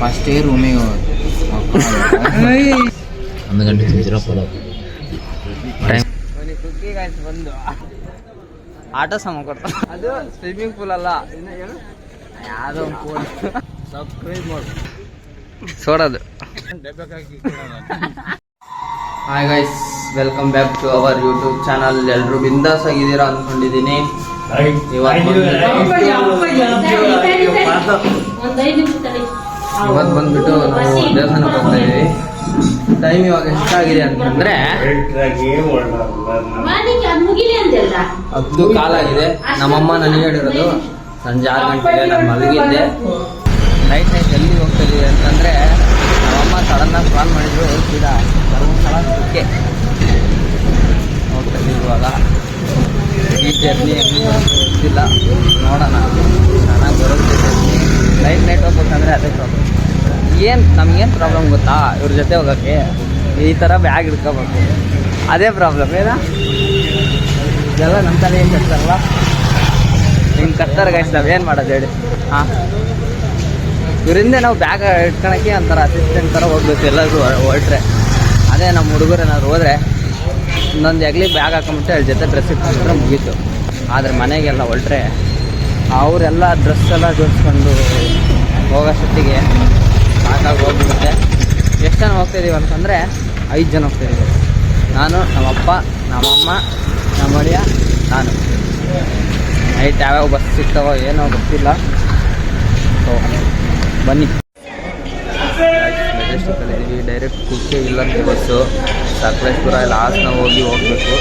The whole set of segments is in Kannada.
ಫಸ್ಟೇ ರೂಮಿಗೆ ಒಂದು ಗಂಟೆ ತಿಂದಿರೋ ಪಲಾವ್ ಟೈಮ್ ಬಂದು ಆಟೋ ಸಮ ಕೊಡ್ತಾರೆ. ಅದು ಸ್ವಿಮ್ಮಿಂಗ್ ಪೂಲ್ ಅಲ್ಲ, ಯಾವುದೋ ಒಂದು ಪೂಲ್. ಸಬ್ಸ್ಕ್ರೈಬ್ ಮಾಡಿ ಸೋಡೋದು. Hi guys, welcome back to our YouTube channel. ಎಲ್ಲರೂ ಬಿಂದಾಸ್ ಆಗಿದ್ದೀರಾ ಅಂದ್ಕೊಂಡಿದ್ದೀನಿ. ಇವತ್ತು ಬಂದ್ಬಿಟ್ಟು ನಾವು ದೇವಸ್ಥಾನಕ್ಕೆ ಹೋಗ್ತಾ ಇದ್ದೀವಿ. ಟೈಮ್ ಇವಾಗ ಎಷ್ಟಾಗಿದೆ ಅಂತಂದ್ರೆ 10 ಕಾಲಾಗಿದೆ. ನಮ್ಮಮ್ಮ ನನಗೆ ಹೇಳಿರೋದು ಸಂಜೆ 6 ಗಂಟೆಗೆ ನಾನು ಮಲಗಿದ್ದೆ. ನೈಟ್ ಎಲ್ಲಿ ಹೋಗ್ತಾ ಇದೀವಿ ಅಂತಂದ್ರೆ ನಮ್ಮಮ್ಮ ಸಡನ್ನಾಗಿ ಪ್ಲಾನ್ ಮಾಡಿದ್ರು. ಸೀದಾ ಧರ್ಮಸ್ಥಳಕ್ಕೆ ಹೋಗ್ತಾ ಇದೀವಿ. ಇವಾಗ ಈ ಜರ್ನಿ ಗೊತ್ತಿಲ್ಲ, ನೋಡೋಣ. ಚೆನ್ನಾಗಿ ಬರುತ್ತೆ ಜರ್ನಿ. ನೈಟ್ ಹೋಗ್ಬೇಕಂದ್ರೆ ಅದೇ ಪ್ರಾಬ್ಲಮ್. ನಮ್ಗೇನು ಪ್ರಾಬ್ಲಮ್ ಗೊತ್ತಾ, ಇವ್ರ ಜೊತೆ ಹೋಗೋಕ್ಕೆ ಈ ಥರ ಬ್ಯಾಗ್ ಹಿಡ್ಕೋಬೇಕು, ಅದೇ ಪ್ರಾಬ್ಲಮ್. ಇದೆಲ್ಲ ನಮ್ಮ ತಲೆ ಏನು ಕಟ್ತಾರಲ್ಲ, ಹಿಂಗೆ ಕಟ್ತಾರೆ ಗೈಸ್. ನಾವೇನು ಮಾಡೋದು ಹೇಳಿ? ಹಾಂ, ಇವರಿಂದ ನಾವು ಬ್ಯಾಗ್ ಇಟ್ಕೊಳಕ್ಕೆ ಒಂಥರ ಅಸಿಸ್ಟೆಂಟ್ ಥರ ಹೋಗ್ಬೇಕು ಎಲ್ಲರಿಗೂ ಹೊರಟ್ರೆ. ಅದೇ ನಮ್ಮ ಹುಡುಗರು ಏನಾದ್ರು ಹೋದರೆ ಇನ್ನೊಂದು ಎಗ್ಲಿ ಬ್ಯಾಗ್ ಹಾಕೊಂಬಿಟ್ಟು ಅವ್ರ ಜೊತೆ ಡ್ರೆಸ್ ಇಟ್ಕೊಂಡ್ರೆ ಮುಗೀತು. ಆದರೆ ಮನೆಗೆಲ್ಲ ಹೊರಟ್ರೆ ಅವರೆಲ್ಲ ಡ್ರೆಸ್ ಎಲ್ಲ ಜೋಡಿಸ್ಕೊಂಡು ಹೋಗೋಷ್ಟೊತ್ತಿಗೆ ಸಾಕಾಗಿ ಹೋಗ್ಬಿಡುತ್ತೆ. ಎಷ್ಟು ಜನ ಹೋಗ್ತಾಯಿದ್ದೀವಿ ಅಂತಂದರೆ 5 ಜನ ಹೋಗ್ತಾಯಿದ್ದೀವಿ. ನಾನು, ನಮ್ಮಪ್ಪ, ನಮ್ಮಮ್ಮ, ನಮ್ಮ ಅಳಿಯ, ನಾನು. ನೈಟ್ ಯಾವ್ಯಾವ ಬಸ್ ಸಿಗ್ತಾವೋ ಏನೋ ಗೊತ್ತಿಲ್ಲ. ಸೊ ಬನ್ನಿ. ಮೆಜೆಸ್ಟಿಕಲ್ಲಿದ್ದೀವಿ. ಡೈರೆಕ್ಟ್ ಕುಕ್ಕೆ ಇಲ್ಲಂತೆ ಬಸ್ಸು. ಸಕಲೇಶ್ಪುರ ಇಲ್ಲ ಹಾಸನ ಹೋಗಬೇಕು.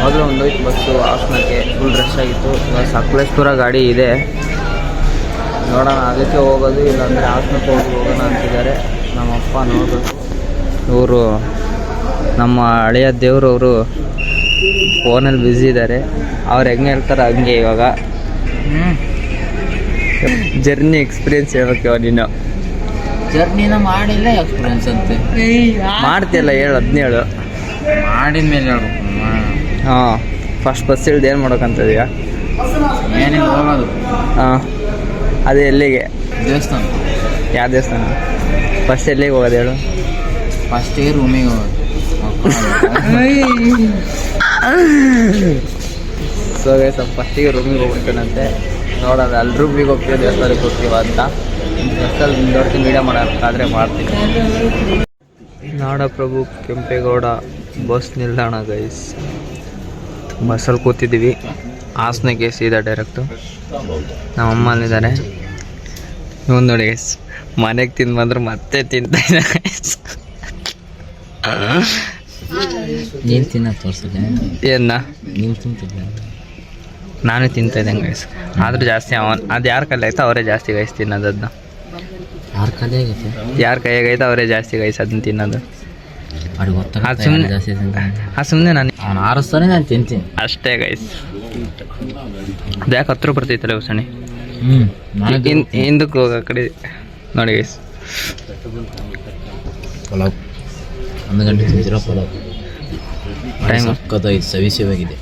ಆದರೂ ಒಂದೋಯ್ತು ಬಸ್ಸು ಹಾಸನಕ್ಕೆ, ಫುಲ್ ರಶ್ ಆಗಿತ್ತು. ಇವಾಗ ಸಕಲೇಶ್ಪುರ ಗಾಡಿ ಇದೆ, ನೋಡೋಣ ಅದಕ್ಕೆ ಹೋಗೋದು, ಇಲ್ಲಾಂದರೆ ಹಾಸನಕ್ಕೆ ಹೋಗೋಣ ಅಂತಿದ್ದಾರೆ ನಮ್ಮಪ್ಪ. ನೋಡಬೇಕು. ಇವರು ನಮ್ಮ ಹಳೆಯ ದೇವ್ರವರು ಫೋನಲ್ಲಿ ಬ್ಯುಸಿ ಇದ್ದಾರೆ. ಅವ್ರು ಹೆಂಗೆ ಹೇಳ್ತಾರೆ ಹಂಗೆ. ಇವಾಗ ಜರ್ನಿ ಎಕ್ಸ್ಪೀರಿಯನ್ಸ್ ಹೇಳ್ಬೇಕು. ನೀನು ಜರ್ನಿನ ಮಾಡಿಲ್ಲ, ಎಕ್ಸ್ಪೀರಿಯನ್ಸ್ ಅಂತೆ ಮಾಡ್ತೀಯಲ್ಲ, ಹೇಳು. 17 ಮಾಡಿದ ಮೇಲೆ ಹೇಳ್ಬೇಕು. ಹಾಂ, ಫಸ್ಟ್ ಬಸ್ ಇಳ್ದು ಏನು ಮಾಡೋಕ್ಕಂತದೀಗ? ಏನಿಲ್ಲ, ಹೋಗೋದು. ಹಾಂ, ಅದೇ ಎಲ್ಲಿಗೆ? ದೇವಸ್ಥಾನ. ಯಾವ ದೇವಸ್ಥಾನ? ಫಸ್ಟ್ ಎಲ್ಲಿಗೆ ಹೋಗೋದು ಹೇಳು? ಫಸ್ಟೇ ರೂಮಿಗೆ ಹೋಗೋದು. ಸೊ ಸ್ವಲ್ಪ ಫಸ್ಟಿಗೆ ರೂಮಿಗೆ ಹೋಗ್ಬಿಡ್ತಾನಂತೆ. ನೋಡೋದು ಅಲ್ಲಿ ರೂಮಿಗೆ ಹೋಗ್ತೀವಿ, ದೇವಸ್ಥಾನಕ್ಕೆ ಹೋಗ್ತೀವ ಅಂತ. ದೇವಸ್ಥಾನ ನೋಡ್ತೀನಿ, ವೀಡಿಯೋ ಮಾಡೋಕ್ಕಾದರೆ ಮಾಡ್ತೀನಿ. ನಾಡಪ್ರಭು ಕೆಂಪೇಗೌಡ ಬಸ್ ನಿಲ್ದಾಣ ಗೈಸ್. ಬಸ್ಸಲ್ಲಿ ಕೂತಿದ್ದೀವಿ. ಹಾಸನಕ್ಕೆ ಸೀದಾ ಡೈರೆಕ್ಟು. ನಮ್ಮಮ್ಮ ಅಲ್ಲಿದ್ದಾರೆ. ಇವನು ನೋಡಿ ಗೈಸ್, ಮನೆಗೆ ತಿಂದು ಬಂದ್ರೆ ಮತ್ತೆ ತಿಂತಾ ಇದ್ದಾರೆ. ನೀನು ತಿನ್ನೋದು ತೋರಿಸಿದೆ. ಏನ? ನೀನು ತಿಂತಿದ್ದೆ. ನಾನು ತಿಂತಾಯಿದ್ದೆ ಗೈಸ್. ಆದರೂ ಜಾಸ್ತಿ ಅದು ಯಾರ ಕೈಲಿ ಆಯ್ತು ಅವರೇ ಜಾಸ್ತಿ ಗೈಸ್ ತಿನ್ನೋದು. ಅದನ್ನ ಯಾರ ಕೈಲಿ ಆಗೈತೆ? ಯಾರ ಕೈಯಾಗೈತೆ ಅವರೇ ಜಾಸ್ತಿ ಗೈಸ್ ಅದನ್ನ ತಿನ್ನೋದು. ಅವ್ರಿಗೆ ಗೊತ್ತಾಗುತ್ತೆ ಜಾಸ್ತಿ ತಿಂತ. ಸುಮ್ಮನೆ ನಾನು ಅವ್ನು ಆರಿಸ್ತಾನೆ, ನಾನು ತಿಂತೀನಿ ಅಷ್ಟೇ ಗೈಸ್. ಯಾಕೆ ಹತ್ರ ಬರ್ತೈತಲ್ಲ ಉಸಣಿ. ಹಿಂದಕ್ಕೆ ಹೋಗ ಕಡೆ ನೋಡಿ ಗೈಸ್. ಪಲಾವ್ 1 ಗಂಟೆ ತಿಂದಿರೋ ಪಲಾವ್. ಟೈಮ್ ಸಕ್ಕತ್ತಾಗಿ ಸವಿಸವಾಗಿದೆ.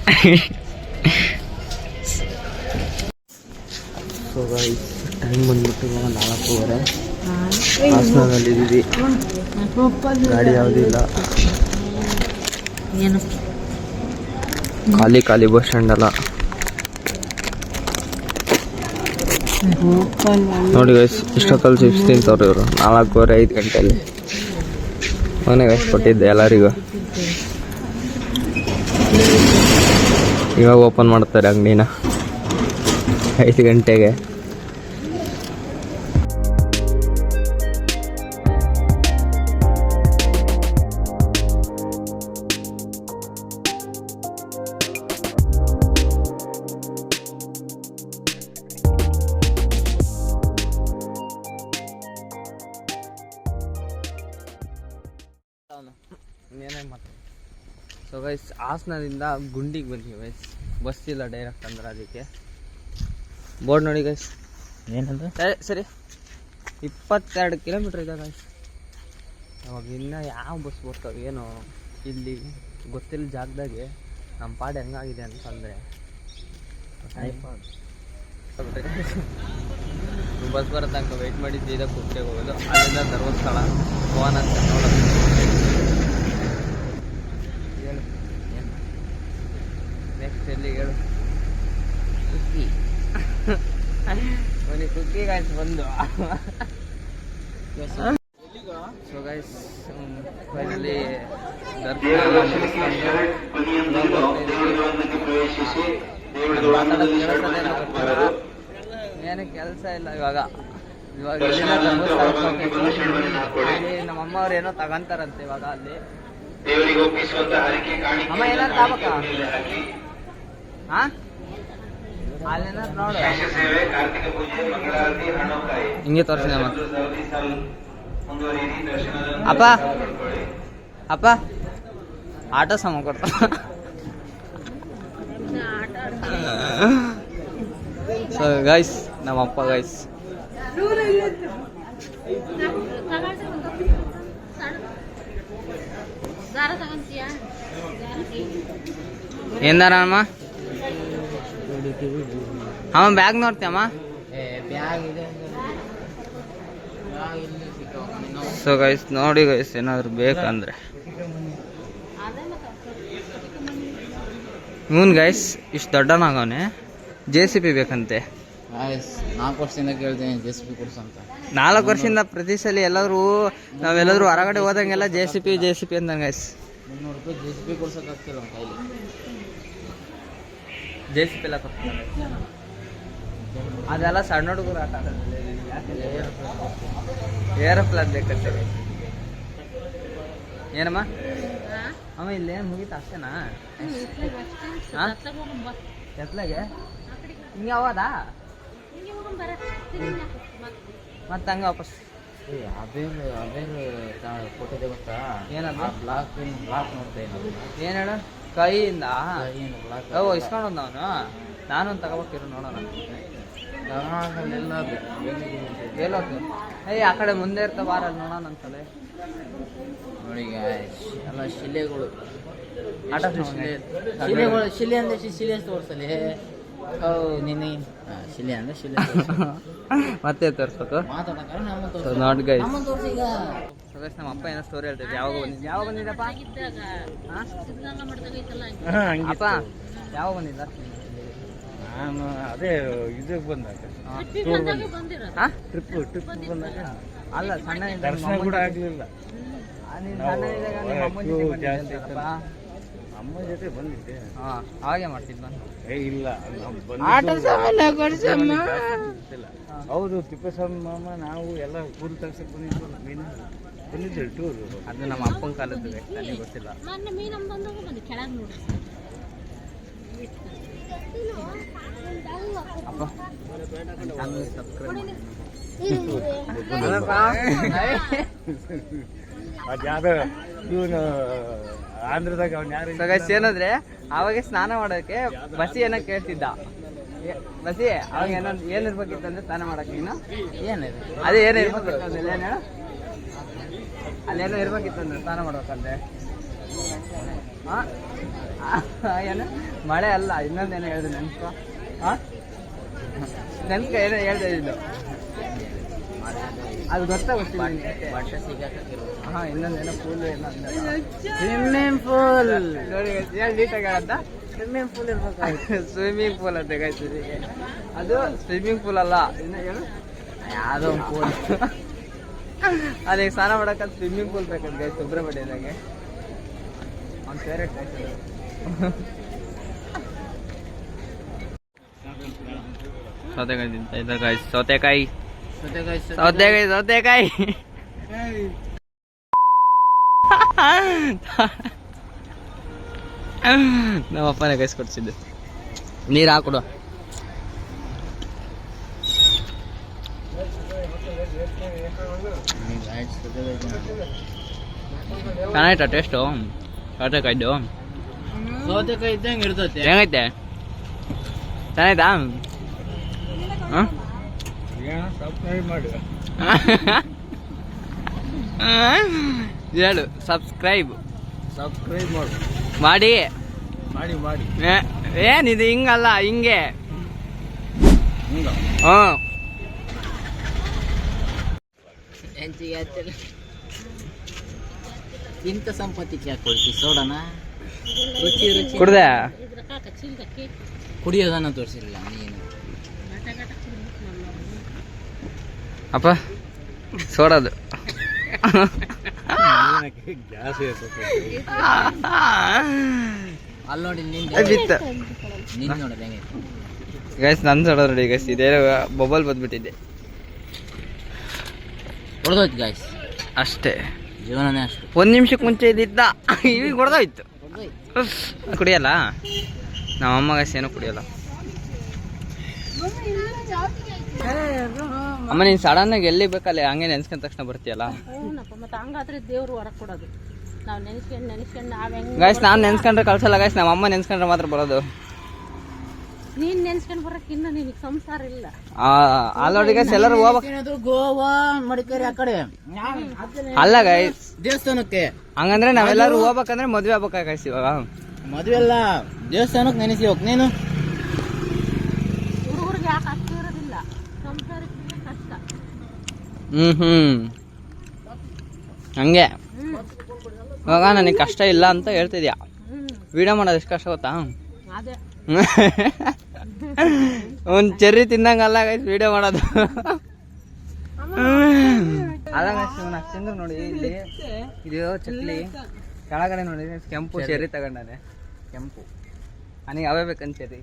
ಸೊ ಗೈಸ್, ಟೈಮ್ ಬಂದ್ಬಿಟ್ಟು 4:15. ಹಾಸನದಲ್ಲಿದ್ದೀವಿ. ಗಾಡಿ ಯಾವುದೂ ಇಲ್ಲ, ಖಾಲಿ ಬಸ್ ಸ್ಟ್ಯಾಂಡ್ ಅಲ್ಲ. ನೋಡಿ ಗೈಸ್, ಇಷ್ಟೊತ್ತಲ್ಲಿ ಚಿಪ್ಸ್ ತಿಂತವ್ರು ಇವರು. 4:15 ಗಂಟೆಯಲ್ಲಿ ಮನೆ ಗೈಸ್ ಕೊಟ್ಟಿದ್ದೆ ಎಲ್ಲರಿಗೂ. ಇವಾಗ ಓಪನ್ ಮಾಡ್ತಾರೆ ಅಂಗಡಿನ 5 ಗಂಟೆಗೆ. ಸೊ ಗೈಸ್, ಹಾಸನದಿಂದ ಗುಂಡಿಗೆ ಬಂದೀವಿ ಗೈಸ್. ಬಸ್ ಇಲ್ಲ ಡೈರೆಕ್ಟ್ ಅಂದ್ರೆ ಅದಕ್ಕೆ. ಬೋರ್ಡ್ ನೋಡಿ ಗೈಸ್. ಏನಂದ್ರೆ ಸರಿ 22 ಕಿಲೋಮೀಟ್ರ್ ಇದೆ ಗೈಸ್. ಅವಾಗ ಇನ್ನೂ ಯಾವ ಬಸ್ ಬರ್ತಾವೆ ಏನೋ. ಇಲ್ಲಿ ಗೊತ್ತಿಲ್ಲ ಜಾಗದಾಗೆ ನಮ್ಮ ಪಾಡು ಹೆಂಗಾಗಿದೆ ಅಂತಂದರೆ ಬಸ್ ಬರೋ ತನಕ ವೆಯ್ಟ್ ಮಾಡಿದ್ದು ಇದೆ ಕುಕ್ಕೆಗೆ ಹೋಗೋದು. ಅಲ್ಲಿಂದ ಧರ್ಮಸ್ಥಳ ಹೋಗೋಣ ಅಂತ ನೋಡೋದು. ಹೇಳು ನೆಕ್ಸ್ಟ್ ಎಲ್ಲಿ ಹೇಳು? ಕುಕ್ಕಿ ಬನ್ನಿ ಕುಕ್ಕಿ ಗಾಯ್ಸ್ ಬಂದು. ಸೊ ಗೈಸ್ ಫೈನಲಿ ದರ್ಶನ ಏನು ಕೆಲಸ ಇಲ್ಲ ಇವಾಗ. ಅಲ್ಲಿ ನಮ್ಮಮ್ಮ ಅವ್ರು ಏನೋ ತಗೊಂತಾರಂತೆ ಇವಾಗ ಅಲ್ಲಿ. ಅಮ್ಮ ಏನಾದ್ರು ತಾಬಕ್ಕ ಹಾ ಅಲ್ಲೇನಾದ್ರು ನೋಡು. ಹಿಂಗೆ ತೋರಿಸಿದೆ ಮತ್ತೆ. ಅಪ್ಪ ಅಪ್ಪ ಆಟೋ ಸಮ ಕೊಡ್ತಾ. ಸೊ ಗೈಸ್ ನಮ್ಮಪ್ಪ ಗೈಸ್ ఏందమ్మా అమ్మ బ్యాగ్ ನೋಡ್ತೀಯಮ್ಮ? ಸೊ ಗೈಸ್ ನೋಡಿ ಗೈಸ್ ಏನಾದ್ರು ಬೇಕಂದ್ರೆ ಇವನ್ ಗೈಸ್ ಇಷ್ಟು ದೊಡ್ಡನಾಗವನೆ. JCB ಬೇಕಂತೆ. 4 ವರ್ಷದಿಂದ ಕೇಳ್ತೀನಿ JCB ಕೊಡ್ಸಂತ. 4 ವರ್ಷದಿಂದ ಪ್ರತಿ ಸಲ ನಾವೆಲ್ಲಾದ್ರೂ ಹೊರಗಡೆ ಹೋದಂಗೆಲ್ಲ JCB ಅಂತ ಗೈಸ್. 300 ರೂಪಾಯಿ JCB ಕೊಡ್ಸೋಕ್ಕಾಗ್ತಿಲ್ಲ ನಮ್ಮ ಕೈಲಿ. JCB ಎಲ್ಲ ಕೊಡ್ತಾರೆ. ಅದೆಲ್ಲ ಸಣ್ಣ ಹುಡುಗರು ಆಟ ಏರೋಪ್ಲೇನ್ ಬೇಕಂತೆ. ಏನಮ್ಮ ಅಮ್ಮ ಇಲ್ಲೇನು ಮುಗೀತ ಅಷ್ಟೇನಾ? ಎತ್ಲಾಗೆ ಹಿಂಗೆ ಅವದಾ ಮತ್ತೆ ಹಂಗೆ ವಾಪಸ್ ಅಬೇರು ಕೊಟ್ಟಿದೆ ಗೊತ್ತಾ? ಏನದು? ಬ್ಲಾಕ್ ನೋಡ್ತಾ ಇದ್ದೀನಿ. ಏನು ಹೇಳು? ಕೈಯಿಂದ ಬ್ಲಾಕ್ ಇಸ್ಕೊಂಡು ಅವನು. ನಾನು ಒಂದು ತಗೋಬೇಕಿರು ನೋಡೋಣ. ಎಲ್ಲೋದು? ಆ ಕಡೆ ಮುಂದೆ ಇರ್ತಾವ ಬಾರಲ್ಲಿ ನೋಡೋಣ ಅಂತಲೇ. ನೋಡಿ ಎಲ್ಲ ಶಿಲೆಗಳು. ಆಟ ಶಿಲೆ ಅಂದ್ರೆ ಶಿಲೆ ತೋರಿಸಲಿ. ನಿನ್ನೆ ಶಿಲೆ ಅಂದ್ರೆ ಶಿಲೆ ಮತ್ತೆ ತೋರಿಸ್ಬೇಕು. ನೋಡಿ ಗೈಸ್ ನಮ್ಮ ಅಪ್ಪ ಏನೋ ಸ್ಟೋರಿ ಹೇಳ್ತಿದ್ದೆ. ಯಾವಾಗ ಬಂದಿದ್ದಪ್ಪ? ಅಪ್ಪ ಯಾವಾಗ ಬಂದಿದ್ದ? ನಾನು ಅದೇ ಇದಕ್ಕೆ ಬಂದಾಗ ಟ್ರಿಪ್ ಬಂದಾಗ. ಅಲ್ಲ ಸಣ್ಣ ದರ್ಶನ ಕೂಡ ಆಗಲಿಲ್ಲ. ಅಮ್ಮ ಜೊತೆ ಬಂದಿದ್ದೆ. ಹಾಗೆ ಮಾಡ್ತಿದ್ದ. ಇಲ್ಲ ಹೌದು ತಿಪ್ಪಸ್ವಾಮಿ ಮಾಮ ನಾವು ಎಲ್ಲ ಊರು ತರ್ಸಕ್ಕೆ ಬಂದಿದ್ದೆ ಟೂರ್. ಅದು ನಮ್ಮ ಅಪ್ಪನ ಕಾಲದ್ದು ನನಗೆ ಗೊತ್ತಿಲ್ಲ. ಅಪ್ಪ ಅದ್ಯಾವ್ದು ಇವನು ಆಂಧ್ರದಾಗ ಅವ್ನು ಯಾರು ಏನಂದ್ರೆ ಅವಾಗ ಸ್ನಾನ ಮಾಡೋಕೆ ಬಸಿ ಏನೋ ಕೇಳ್ತಿದ್ದ. ಬಸಿ ಅವಾಗ ಏನಿರ್ಬೇಕಿತ್ತಂದ್ರೆ ಸ್ನಾನ ಮಾಡಕ್ಕೆ ನೀನು ಏನಿದೆ ಅದೇ ಏನೋ ಇರ್ಬೇಕಿತ್ತು ಅಂದ್ರೆ ಏನು ಹೇಳು? ಅಲ್ಲೇನೋ ಇರ್ಬೇಕಿತ್ತಂದ್ರೆ ಸ್ನಾನ ಮಾಡ್ಬೇಕಂದ್ರೆ ಏನು ಮಳೆ ಅಲ್ಲ ಇನ್ನೊಂದೇನೋ ಹೇಳಿದೆ ನೆನ್ಸ್ಕೊ. ನೆನ್ಸ್ಕ ಏನೋ ಹೇಳ್ತಾ ಇದ್ದು ಅದು ಗೊತ್ತಾಗುತ್ತೆ. ಹಾ ಇನ್ನೊಂದೇನೋ ಪೂಲ್ ಏನೋ ಸ್ವಿಮ್ಮಿಂಗ್ ಪೂಲ್ ನೋಡಿ ನೀಟಾಗಿ ಹೇಳಂತ. ಸ್ವಿಮ್ಮಿಂಗ್ ಪೂಲ್ ಇರ್ಬೇಕು. ಸ್ವಿಮ್ಮಿಂಗ್ ಪೂಲ್ ಅಂತ ಗಾಯ್ತಿದೆ. ಅದು ಸ್ವಿಮ್ಮಿಂಗ್ ಪೂಲ್ ಅಲ್ಲ, ಇನ್ನು ಹೇಳು ಯಾವುದೋ ಒಂದು ಪೂಲ್. ಅದಕ್ಕೆ ಸ್ನಾನ ಮಾಡಕ್ಕೆ ಸ್ವಿಮ್ಮಿಂಗ್ ಪೂಲ್ ಬೇಕಂತ ಗಾಯ್ ಸುಬ್ರಹ್ಮಣ್ಯದಾಗೆ. ಅವ್ನ ಫೇವ್ರೇಟ್ ಸೌತೆಕಾಯಿ ತಿಂತ ಇದ್ದ ಗಾಯ್ಸ್. ಸೌತೆಕಾಯಿ ನಮ್ಮಪ್ಪನೇ ಕೈಸ್ಕೊಡ್ಸಿದ್ದು. ನೀರು ಹಾಕೊಡು. ಚೆನ್ನಾಯ್ತಾ ಟೇಸ್ಟು ಸೌತೆಕಾಯ್ದು? ಸೌತೆಕಾಯಿ ಇದ್ದಂಗೆ ಇರ್ತೈತೆ. ಹೆಂಗೈತೆ? ಚೆನ್ನಾಯ್ತಾ? ಸಬ್ಸ್ಕ್ರೈಬ್ ಮಾಡಿ ಹೇಳು. ಸಬ್ಸ್ಕ್ರೈಬ್ ಮಾಡಿ ಮಾಡಿ. ಏನಿದು ಹಿಂಗಲ್ಲ, ಹಿಂಗೆ. ಹೆಂಚಿಗೆ ಹಚ್ಚಲ್ಲ. ಇಂಥ ಸಂಪತ್ತಿಗೆ ಯಾಕೆ ಕೊಡ್ತಿ ಸೋಡನ? ರುಚಿ ರುಚಿ ಕುಡ್ದೆ ಕುಡಿಯೋದನ್ನ ತೋರಿಸಿಲ್ಲ ನೀನು. ಅಪ್ಪ ಸೋಡದು ಜಾಸ್ತಿ ಅಲ್ಲಿ ನೋಡಿ ಬಿತ್ತು ನಿನ್ ನೋಡೋದು ಹೆಂಗೈತೆ. ಗೈಸ್ ನನ್ನ ಸೋಡ ರೆಡಿ ಗೈಸ್. ಇದೇ ಬೊಬಲ್ ಬಂದ್ಬಿಟ್ಟಿದ್ದೆ ಹೊಡೆದೋಯ್ತು ಗಾಯ್ಸ್, ಅಷ್ಟೇ. ಜೀವನನೇ ಅಷ್ಟು. 1 ನಿಮಿಷಕ್ಕೆ ಮುಂಚೆ ಇದ್ದಿದ್ದ ಈಗ ಹೊಡೆದೋಯ್ತು. ಕುಡಿಯಲ್ಲ ನಮ್ಮಮ್ಮ ಗೈಸ್, ಏನೂ ಕುಡಿಯಲ್ಲ. ಅಮ್ಮ ನೀನು ಸಡನ್ನಾಗಿ ಎಲ್ಲಿ ಬೇಕಲ್ಲ ಹಂಗೆ ನೆನ್ಸ್ಕೊಂಡ ತಕ್ಷಣ ಬರ್ತೀಯಲ್ಲ ಮತ್ತೆ ಹಂಗಾದ್ರೆ ದೇವ್ರು ಹೊರಗೆ ಕೊಡೋದು. ನಾವು ನೆನೆಸ್ಕೊಂಡು ನಾವ್ ಹೆಂಗ್ ಗೈಸ್. ನಾನು ನೆನ್ಸ್ಕೊಂಡ್ರೆ ಕಳ್ಸಲ್ಲ ಗೈಸ್, ನಮ್ಮ ಅಮ್ಮ ನೆನ್ಸ್ಕೊಂಡ್ರೆ ಮಾತ್ರ ಬರೋದು. ನೀನ್ ನೆನ್ಸ್ಕೊಂಡ್ ಬರಕ್ ಇನ್ನು ನಿನಗೆ ಸಂಸಾರ ಇಲ್ಲ. ಆಲ್ರೆಡಿ ಗೈಸ್ ಎಲ್ಲರೂ ಹೋಗ್ಬೇಕು. ಗೋವಾ ಮಡಿಕೇರಿ ಆ ಕಡೆ ಅಲ್ಲ ಗೈಸ್, ದೇವಸ್ಥಾನಕ್ಕೆ. ಹಂಗಂದ್ರೆ ನಾವೆಲ್ಲರೂ ಹೋಗ್ಬೇಕಂದ್ರೆ ಮದ್ವೆ ಆಗ್ಬೇಕಾ ಗೈಸ್ ಇವಾಗ? ಮದ್ವೆ ಅಲ್ಲ, ದೇವಸ್ಥಾನಕ್ಕೆ ನೆನೆಸಿ ಹೋಗ್ ನೀನು. ಹುಡುಗರಿಗೆ ಯಾಕೆ ಅಷ್ಟು ಇರೋದಿಲ್ಲ, ಸಂಸಾರಕ್ಕೆ ಕಷ್ಟ. ಹಂಗೆ ಇವಾಗ ನನಗೆ ಕಷ್ಟ ಇಲ್ಲ ಅಂತ ಹೇಳ್ತಿದ್ಯಾ. ವಿಡಿಯೋ ಮಾಡೋದು ಎಷ್ಟು ಕಷ್ಟ ಗೊತ್ತಾ? ಅದೇ ಒಂದು ಚೆರ್ರಿ ತಿನ್ನಂಗಲ್ಲ ಗೈಸ್ ವಿಡಿಯೋ ಮಾಡೋದು. ಅಲ್ಲ ಗೈಸ್, ನಾಲ್ಕು ತಿಂದ್ರು ನೋಡಿ ಇಲ್ಲಿ ಇದು ಚಕ್ಲಿ ಕೆಳಗಡೆ ನೋಡಿ ಕೆಂಪು ಚೆರ್ರಿ ತಗೊಂಡಾನೆ. ಕೆಂಪು ನನಗೆ ಅವೇ ಬೇಕಂತ ಚೆರ್ರಿ.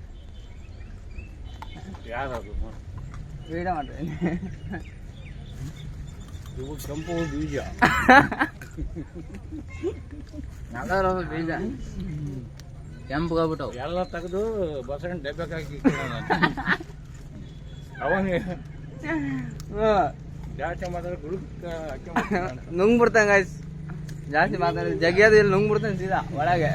ಯಾರದು ವಿಡಿಯೋ ಮಾಡ್ರಿ. ಇವು ಕೆಂಪು ಬೀಜ. ಬೀಜ ಕೆಂಪುಗಾಗ್ಬಿಟ್ಟವು. ಎಲ್ಲ ತೆಗೆದು ಬಸವಣ್ಣ ಡಬ್ಬೆಗೆ ಹಾಕಿ ಅವನಿಗೆ ಜಾಸ್ತಿ ಮಾತಾಡಿ ಗುಡುಕ ಹಾಕಿ ನುಂಗ್ಬಿಡ್ತಾನೆ ಗೈಸ್. ಜಾಸ್ತಿ ಮಾತಾಡಿದ್ರೆ ಜಗಿಯೋದು ಇಲ್ಲಿ ನುಂಗ್ಬಿಡ್ತಾನೆ ಸೀದಾ ಒಳಗೆ.